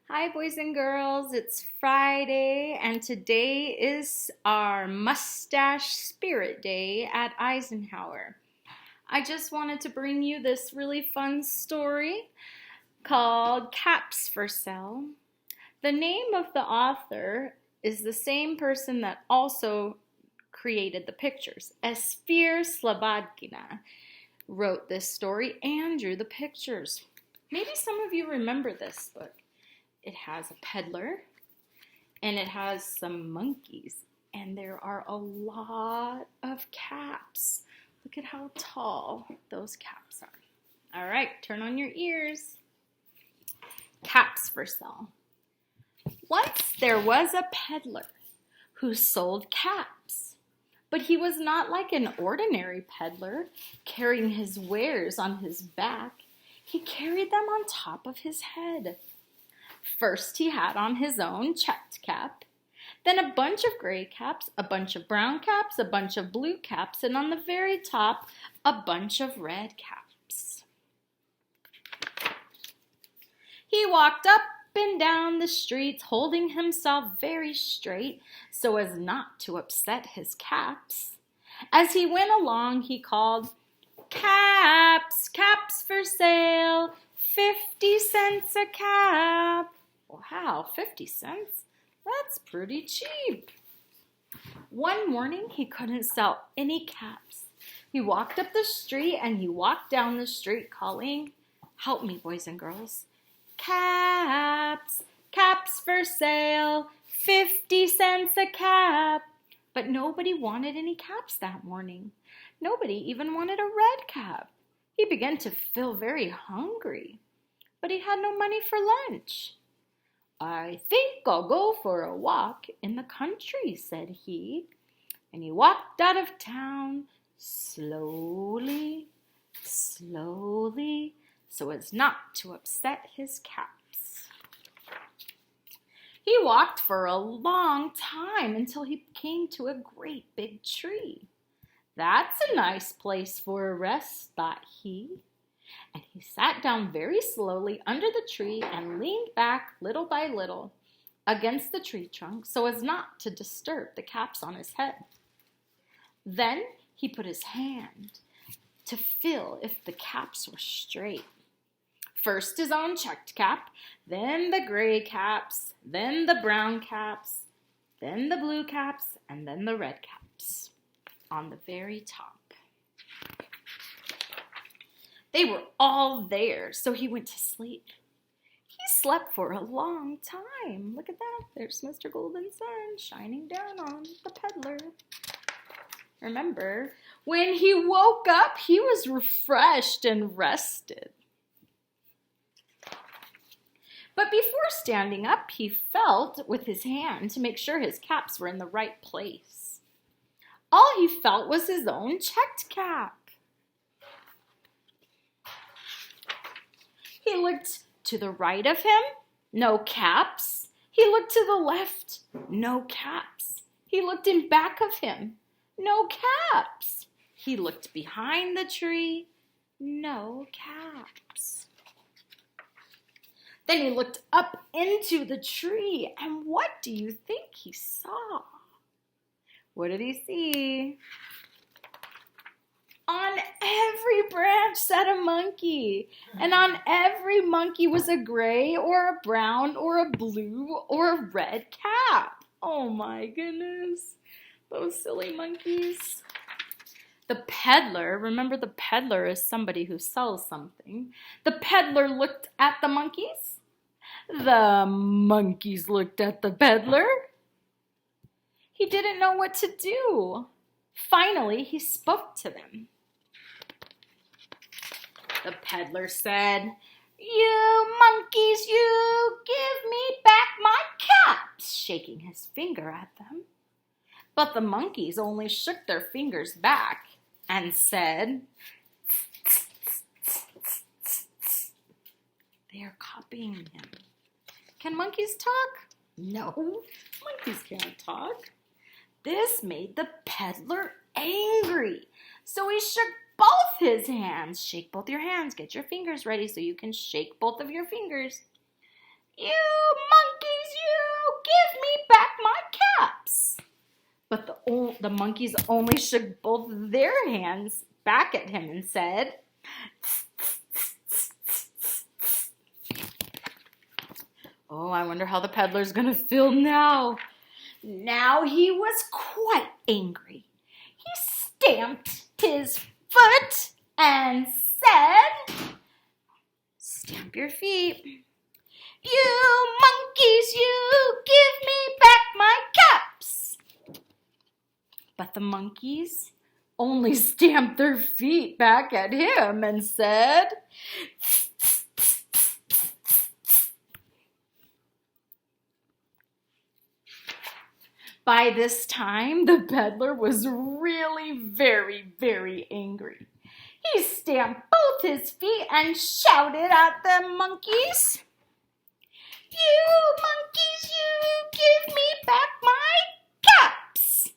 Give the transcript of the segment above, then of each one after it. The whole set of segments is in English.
Hi, boys and girls. It's Friday, and today is our Mustache Spirit Day at Eisenhower. I just wanted to bring you this really fun story called Caps for Sale. The name of the author is the same person that also created the pictures. Esfir Slobodkina wrote this story and drew the pictures. Maybe some of you remember this book. It has a peddler, and it has some monkeys, and there are a lot of caps. Look at how tall those caps are. All right, turn on your ears. Caps for sale. Once there was a peddler who sold caps, but he was not like an ordinary peddler carrying his wares on his back. He carried them on top of his head. First, he had on his own checked cap, then a bunch of gray caps, a bunch of brown caps, a bunch of blue caps, and on the very top, a bunch of red caps. He walked up and down the streets, holding himself very straight so as not to upset his caps. As he went along, he called, "Caps, caps for sale, 50 cents a cap." Wow, 50 cents? That's pretty cheap. One morning, he couldn't sell any caps. He walked up the street and he walked down the street calling, "Help me, boys and girls. Caps, caps for sale, 50 cents a cap." But nobody wanted any caps that morning. Nobody even wanted a red cap. He began to feel very hungry, but he had no money for lunch. "I think I'll go for a walk in the country," said he. And he walked out of town slowly, slowly, so as not to upset his caps. He walked for a long time until he came to a great big tree. "That's a nice place for a rest," thought he. And he sat down very slowly under the tree and leaned back little by little against the tree trunk so as not to disturb the caps on his head. Then he put his hand to feel if the caps were straight. First his own checked cap, then the gray caps, then the brown caps, then the blue caps, and then the red caps on the very top. They were all there, so he went to sleep. He slept for a long time. Look at that. There's Mr. Golden Sun shining down on the peddler. Remember, when he woke up, he was refreshed and rested. But before standing up, he felt with his hand to make sure his caps were in the right place. All he felt was his own checked cap. He looked to the right of him, no caps. He looked to the left, no caps. He looked in back of him, no caps. He looked behind the tree, no caps. Then he looked up into the tree, and what do you think he saw? What did he see? On every branch sat a monkey, and on every monkey was a gray or a brown or a blue or a red cap. Oh my goodness, those silly monkeys. The peddler, remember the peddler is somebody who sells something. The peddler looked at the monkeys. The monkeys looked at the peddler. He didn't know what to do. Finally, he spoke to them. The peddler said, "You monkeys, you give me back my caps," shaking his finger at them. But the monkeys only shook their fingers back and said, "Tss, tss, tss, tss, tss, tss." They are copying him. Can monkeys talk? No, monkeys can't talk. This made the peddler angry, so he shook both his hands. Shake both your hands. Get your fingers ready so you can shake both of your fingers. You monkeys, you give me back my caps. But the monkeys only shook both their hands back at him and said, oh, I wonder how the peddler's gonna feel now. Now he was quite angry. He stamped his foot and said, stamp your feet. You monkeys, you give me back my caps. But the monkeys only stamped their feet back at him and said, by this time, the peddler was really very, very angry. He stamped both his feet and shouted at the monkeys, you monkeys, you give me back my caps.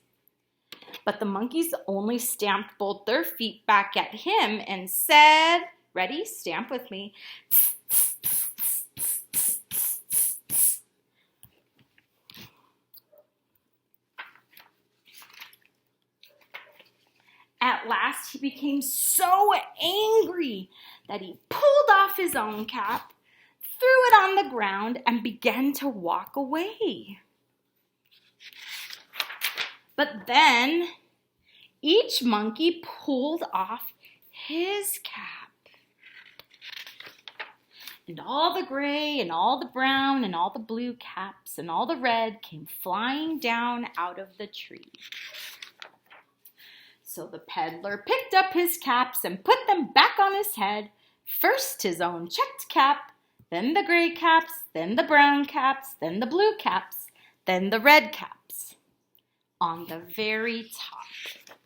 But the monkeys only stamped both their feet back at him and said, ready, stamp with me. At last, he became so angry that he pulled off his own cap, threw it on the ground, and began to walk away. But then, each monkey pulled off his cap. And all the gray and all the brown and all the blue caps and all the red came flying down out of the tree. So the peddler picked up his caps and put them back on his head, first his own checked cap, then the gray caps, then the brown caps, then the blue caps, then the red caps, on the very top.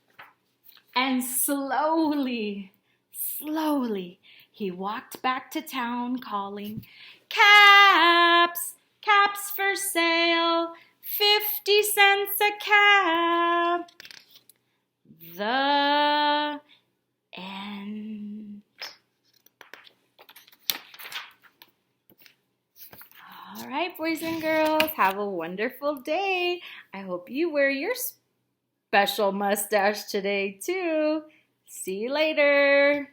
And slowly, slowly, he walked back to town calling, caps, caps for sale, 50 cents a cap. The end. All right, boys and girls, have a wonderful day. I hope you wear your special mustache today, too. See you later.